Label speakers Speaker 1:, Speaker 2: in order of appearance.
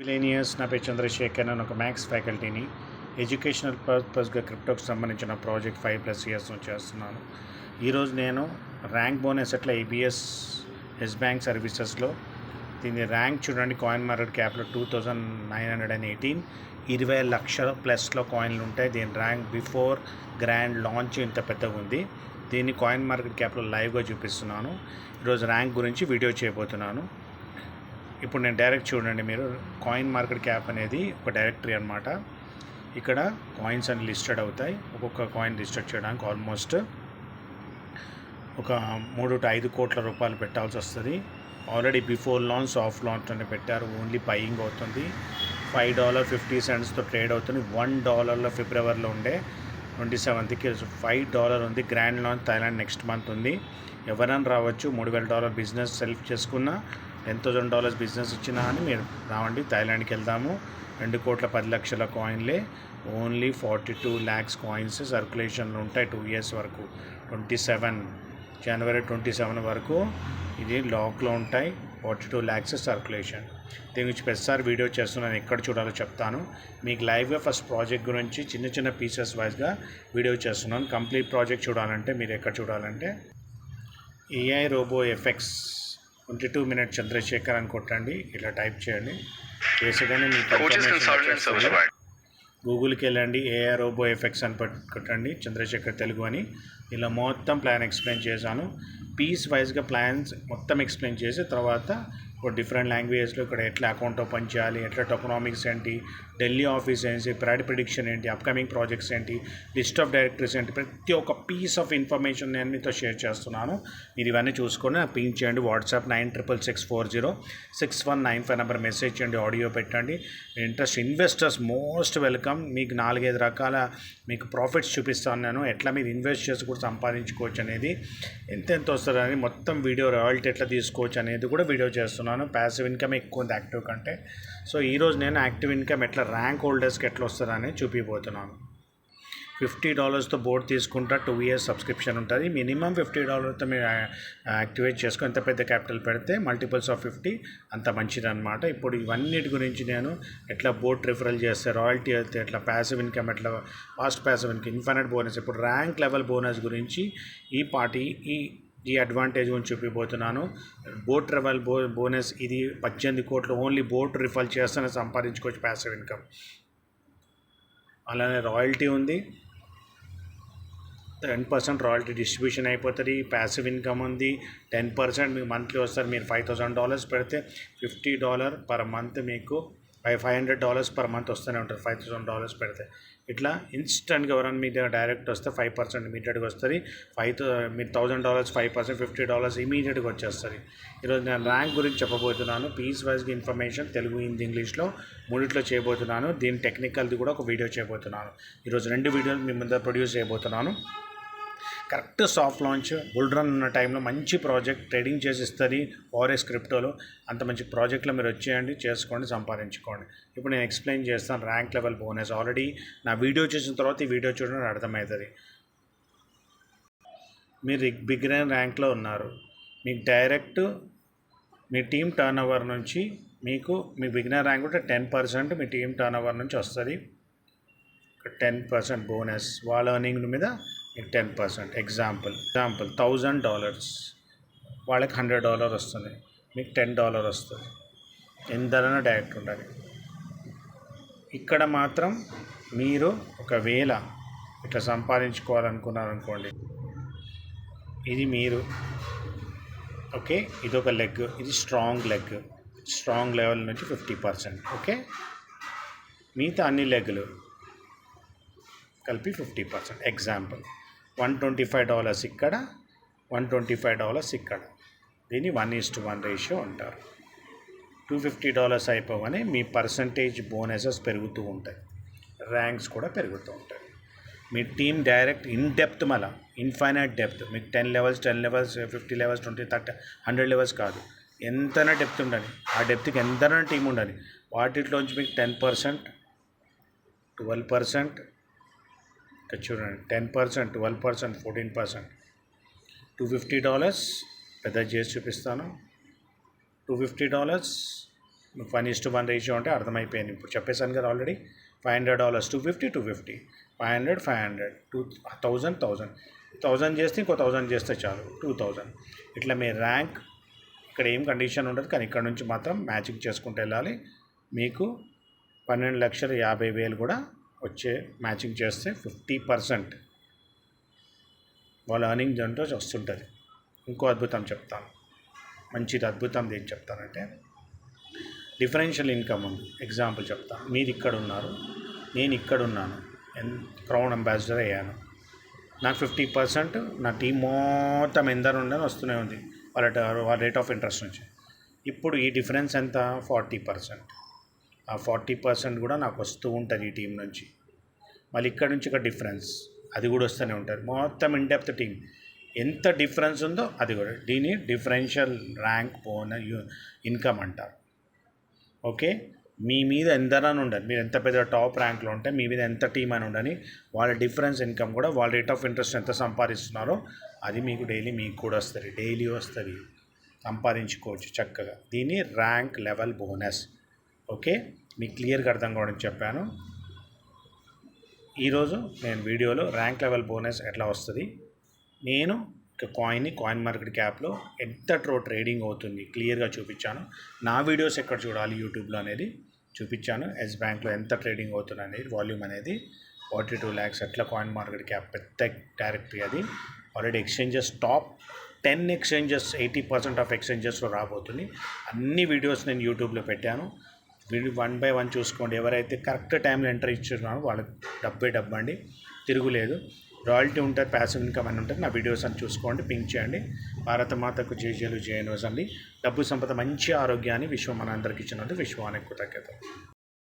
Speaker 1: Millionaires నా పేరు చంద్రశేఖర్. నేను ఒక మ్యాథ్స్ ఫ్యాకల్టీని. ఎడ్యుకేషనల్ పర్పస్గా క్రిప్టోకి సంబంధించిన ప్రాజెక్ట్ 5+ ఇయర్స్ నుంచి చేస్తున్నాను. ఈరోజు నేను ర్యాంక్ బోనస్ ఎట్లా ఏబిఎస్ ఎస్ బ్యాంక్ సర్వీసెస్లో దీని ర్యాంక్ చూడండి. కాయిన్ మార్కెట్ క్యాప్లో 2918 20 లక్షల ప్లస్లో కాయిన్లు ఉంటాయి. దీని ర్యాంక్ బిఫోర్ గ్రాండ్ లాంచ్ ఇంత పెద్దగా ఉంది. దీన్ని కాయిన్ మార్కెట్ క్యాప్లో లైవ్గా చూపిస్తున్నాను. ఈరోజు ర్యాంక్ గురించి వీడియో చేయబోతున్నాను. ఇప్పుడు నేను డైరెక్ట్ చూడండి, మీరు కాయిన్ మార్కెట్ క్యాప్ అనేది ఒక డైరెక్టరీ అనమాట. ఇక్కడ కాయిన్స్ అన్ని లిస్టెడ్ అవుతాయి. ఒక్కొక్క కాయిన్ లిస్టెడ్ చేయడానికి ఆల్మోస్ట్ ఒక 3 to 5 కోట్ల రూపాయలు పెట్టాల్సి వస్తుంది. Already before launch, soft launch అని పెట్టారు. ఓన్లీ బయింగ్ అవుతుంది. $5.50 ట్రేడ్ అవుతుంది. $1 ఫిబ్రవరిలో ఉండే 27కి $5 ఉంది. Grand launch Thailand next month ఉంది. ఎవరైనా రావచ్చు. $3,000 బిజినెస్ సెల్ఫ్ చేసుకున్న, $10,000 బిజినెస్ ఇచ్చినా అని మీరు రావండి. థాయిలాండ్కి వెళ్దాము. 2,10,00,000 కాయిన్లే. ఓన్లీ 42 lakhs కాయిన్స్ సర్క్యులేషన్లో ఉంటాయి 2 years వరకు. జనవరి 27 వరకు ఇది లాక్లో ఉంటాయి. 42 lakhs సర్క్యులేషన్. దీని గురించి ప్రతిసారి వీడియో చేస్తున్నాను. ఎక్కడ చూడాలో చెప్తాను మీకు లైవ్గా. ఫస్ట్ ప్రాజెక్ట్ గురించి చిన్న చిన్న పీసెస్ వైజ్గా వీడియో చేస్తున్నాను. కంప్లీట్ ప్రాజెక్ట్ చూడాలంటే మీరు ఎక్కడ చూడాలంటే AI robo effects 22 minutes Chandrashekar అని కొట్టండి. ఇట్లా టైప్ చేయండి. చేసేగానే మీకు గూగుల్కి వెళ్ళండి. AI రోబో ఎఫెక్ట్స్ అని కొట్టండి, చంద్రశేఖర్ తెలుగు అని. ఇలా మొత్తం ప్లాన్ ఎక్స్ప్లెయిన్ చేశాను. పీస్ వైజ్గా ప్లాన్స్ మొత్తం ఎక్స్ప్లెయిన్ చేసి తర్వాత డిఫరెంట్ లాంగ్వేజెస్లో ఇక్కడ ఎట్లా అకౌంట్ ఓపెన్ చేయాలి, ఎట్లా టోకనామిక్స్ ఏంటి, ఢిల్లీ ఆఫీస్ ఏంటి, ప్రైడ్ ప్రిడిక్షన్ ఏంటి, అప్కమింగ్ ప్రాజెక్ట్స్ ఏంటి, లిస్ట్ ఆఫ్ డైరెక్టరీస్ ఏంటి, ప్రతి ఒక్క పీస్ ఆఫ్ ఇన్ఫర్మేషన్ నేను మీతో షేర్ చేస్తున్నాను. మీరు ఇవన్నీ చూసుకొని నాకు పింక్ చేయండి. వాట్సాప్ 9666406195 నెంబర్ మెసేజ్ చేయండి, ఆడియో పెట్టండి. Interest investors most welcome. మీకు 4-5 రకాల మీకు ప్రాఫిట్స్ చూపిస్తాను నేను. ఎట్లా మీరు ఇన్వెస్ట్ చేసి కూడా సంపాదించుకోవచ్చు అనేది, ఎంత వస్తుందని మొత్తం వీడియో, రాయల్టీ ఎట్లా తీసుకోవచ్చు అనేది కూడా వీడియో చేస్తున్నాను. ప్యాసివ్ ఇన్కమ్ ఎక్కువ ఉంది యాక్టివ్ కంటే. సో ఈరోజు నేను యాక్టివ్ ఇన్కమ్ ఎట్లా ర్యాంక్ హోల్డర్స్కి ఎట్లా వస్తుందని చూపిపోతున్నాను. $50తో బోర్డు తీసుకుంటా 2 years సబ్స్క్రిప్షన్ ఉంటుంది. మినిమం $50తో మీరు యాక్టివేట్ చేసుకొని ఎంత పెద్ద క్యాపిటల్ పెడితే మల్టిపుల్స్ ఆఫ్ 50 అంత మంచిది అనమాట. ఇప్పుడు ఇవన్నిటి గురించి నేను ఎట్లా బోర్డు రిఫరల్ చేస్తే, రాయల్టీ అయితే ఎట్లా, ప్యాసివ్ ఇన్కమ్ ఎట్లా, fast passive income, infinite bonus, ఇప్పుడు ర్యాంక్ లెవెల్ బోనస్ గురించి ఈ అడ్వాంటేజ్ గురించి చూపిపోతున్నాను. బోట్ ట్రావెల్ బోనస్ ఇది 18 కోట్లు ఓన్లీ బోట్ రిఫల్ చేస్తేనే సంపాదించుకోవచ్చు ప్యాసివ్ ఇన్కమ్. అలానే రాయల్టీ ఉంది, 10% రాయల్టీ డిస్ట్రిబ్యూషన్ అయిపోతుంది. ప్యాసివ్ ఇన్కమ్ ఉంది, 10% మీకు మంత్లీ వస్తారు. మీరు $5,000 పెడితే $50 పర్ మంత్, మీకు $500 పర్ మంత్ వస్తూనే ఉంటారు. $5,000 పెడితే ఇట్లా ఇన్స్టెంట్గా ఎవరైనా మీ దగ్గర డైరెక్ట్ వస్తే 5% ఇమీడియట్గా వస్తుంది. మీరు $1,000 5%, $50 ఇమీడియట్గా వచ్చేస్తుంది. ఈరోజు నేను ర్యాంక్ గురించి చెప్పబోతున్నాను. పీస్ వైజ్గా ఇన్ఫర్మేషన్ తెలుగు, హిందీ, ఇంగ్లీష్లో మూడిట్లో చేయబోతున్నాను. దీని టెక్నికల్ది కూడా ఒక వీడియో చేయబోతున్నాను. ఈరోజు 2 వీడియోలు మీ ముందర ప్రొడ్యూస్ చేయబోతున్నాను. Correct soft launch, bull run ఉన్న టైంలో మంచి ప్రాజెక్ట్, ట్రేడింగ్ చేసి ఇస్తుంది ఫారెక్స్ క్రిప్టోలో. అంత మంచి ప్రాజెక్ట్లో మీరు వచ్చేయండి, చేసుకోండి, సంపాదించుకోండి. ఇప్పుడు నేను ఎక్స్ప్లెయిన్ చేస్తాను ర్యాంక్ లెవెల్ బోనస్. ఆల్రెడీ నా వీడియో చూసిన తర్వాత ఈ వీడియో చూడడం అర్థమవుతుంది. మీరు బిగినర్ ర్యాంక్లో ఉన్నారు. మీకు డైరెక్ట్ మీ టీమ్ టర్న్ ఓవర్ నుంచి మీ బిగినర్ ర్యాంక్ ఉంటే 10% మీ టీమ్ టర్న్ ఓవర్ నుంచి వస్తుంది. 10% బోనస్ వాళ్ళ ఎర్నింగ్ మీద మీకు 10%. ఎగ్జాంపుల్ $1,000 వాళ్ళకి $100 వస్తుంది, మీకు $10 వస్తుంది. ఎంతైనా డైరెక్ట్ ఉండాలి. ఇక్కడ మాత్రం మీరు ఒకవేళ ఇట్లా సంపాదించుకోవాలనుకున్నారనుకోండి, ఇది మీరు ఓకే, ఇది ఒక లెగ్, ఇది స్ట్రాంగ్ లెగ్. స్ట్రాంగ్ లెవెల్ నుంచి 50%. ఓకే, మిగతా అన్ని లెగ్లు కలిపి 50%. ఎగ్జాంపుల్ $125 ఇక్కడ, $125 ఇక్కడ. దీన్ని 1:1 రేషియో అంటారు. $250 అయిపోగానే మీ పర్సంటేజ్ బోనసెస్ పెరుగుతూ ఉంటాయి, ర్యాంక్స్ కూడా పెరుగుతూ ఉంటాయి. మీ టీమ్ డైరెక్ట్ ఇన్ డెప్త్, మళ్ళీ ఇన్ఫైనైట్ డెప్త్. మీకు 10 levels, 50 levels, 20, 30, 100 levels కాదు, ఎంతైనా డెప్త్ ఉండాలి. ఆ డెప్త్కి ఎంతైనా టీం ఉండాలి. వాటిలోంచి మీకు 10%, 12%, ఇక్కడ చూడండి, 10%, 12%, 14%. $250 పెద్ద చేసి చూపిస్తాను. $250 1:1 రేషియో అంటే అర్థమైపోయింది. ఇప్పుడు చెప్పేసాను కదా ఆల్రెడీ. $500 250 250 500 500 1000 చేస్తే ఇంకో 1000 చేస్తే చాలు 2000. ఇట్లా మీ ర్యాంక్ ఇక్కడ ఏం కండిషన్ ఉండదు, కానీ ఇక్కడ నుంచి మాత్రం మ్యాచింగ్ చేసుకుంటూ వెళ్ళాలి. మీకు 12,50,000 కూడా వచ్చే మ్యాచింగ్ చేస్తే 50% వాళ్ళ ఎర్నింగ్ దాంట్లో వస్తుంటుంది. ఇంకో అద్భుతం చెప్తాను, మంచిది అద్భుతం ఏం చెప్తానంటే డిఫరెన్షియల్ ఇన్కమ్ ఉంది. ఎగ్జాంపుల్ చెప్తాను. మీరు ఇక్కడ ఉన్నారు, నేను ఇక్కడ ఉన్నాను, క్రౌన్ అంబాసిడర్ అయ్యాను. నాకు 50% నా టీం మొత్తం ఎందరు ఉండని వస్తూనే ఉంది వాళ్ళ రేట్ ఆఫ్ ఇంట్రెస్ట్ నుంచి. ఇప్పుడు ఈ డిఫరెన్స్ ఎంత? 40%. ఆ 40% కూడా నాకు వస్తూ ఉంటుంది ఈ టీం నుంచి. మళ్ళీ ఇక్కడ నుంచి ఒక డిఫరెన్స్, అది కూడా వస్తూనే ఉంటుంది. మొత్తం ఇన్ డెప్త్ టీం ఎంత డిఫరెన్స్ ఉందో అది కూడా, దీన్ని డిఫరెన్షియల్ ర్యాంక్ ఇన్కమ్ అంటారు. ఓకే, మీ మీద ఎంతనని ఉండదు, మీరు ఎంత పెద్ద టాప్ ర్యాంక్లో ఉంటే మీ మీద ఎంత టీం అని ఉండని, వాళ్ళ డిఫరెన్స్ ఇన్కమ్ కూడా, వాళ్ళ రేట్ ఆఫ్ ఇంట్రెస్ట్ ఎంత సంపాదిస్తున్నారో అది మీకు మీకు కూడా వస్తుంది, డైలీ వస్తుంది, సంపాదించుకోవచ్చు చక్కగా. దీన్ని ర్యాంక్ లెవెల్ బోనస్. ఓకే, మీకు క్లియర్గా అర్థం కావడం చెప్పాను. ఈరోజు నేను వీడియోలో ర్యాంక్ లెవెల్ బోనస్ ఎట్లా వస్తుంది, నేను కాయిన్ మార్కెట్ క్యాప్లో ఎంత ట్రేడింగ్ అవుతుంది క్లియర్గా చూపించాను. నా వీడియోస్ ఎక్కడ చూడాలి యూట్యూబ్లో అనేది చూపించాను. ఎస్ బ్యాంక్లో ఎంత ట్రేడింగ్ అవుతుంది అనేది, వాల్యూమ్ అనేది 42 lakhs ఎట్లా కాయిన్ మార్కెట్ క్యాప్ పెద్ద డైరెక్టరీ. అది already exchanges top 10 exchanges 80% of ఎక్స్చేంజెస్లో రాబోతుంది. అన్ని వీడియోస్ నేను యూట్యూబ్లో పెట్టాను. వీడియో 1 by 1 చూసుకోండి. ఎవరైతే కరెక్ట్ టైంలో ఎంటర్ ఇచ్చున్నారో వాళ్ళకి డబ్బండి, తిరుగులేదు. రాయల్టీ ఉంటుంది, ప్యాసివ్ ఇన్కమ్ అని ఉంటుంది. నా వీడియోస్ అని చూసుకోండి, పింక్ చేయండి. భారత మాతకు జేజేలు జేఎన్ఓస్ అండి. డబ్బు సంపద మంచి ఆరోగ్యాన్ని విశ్వం మన అందరికి ఇచ్చినందుకు విశ్వానికి కృతజ్ఞతలు.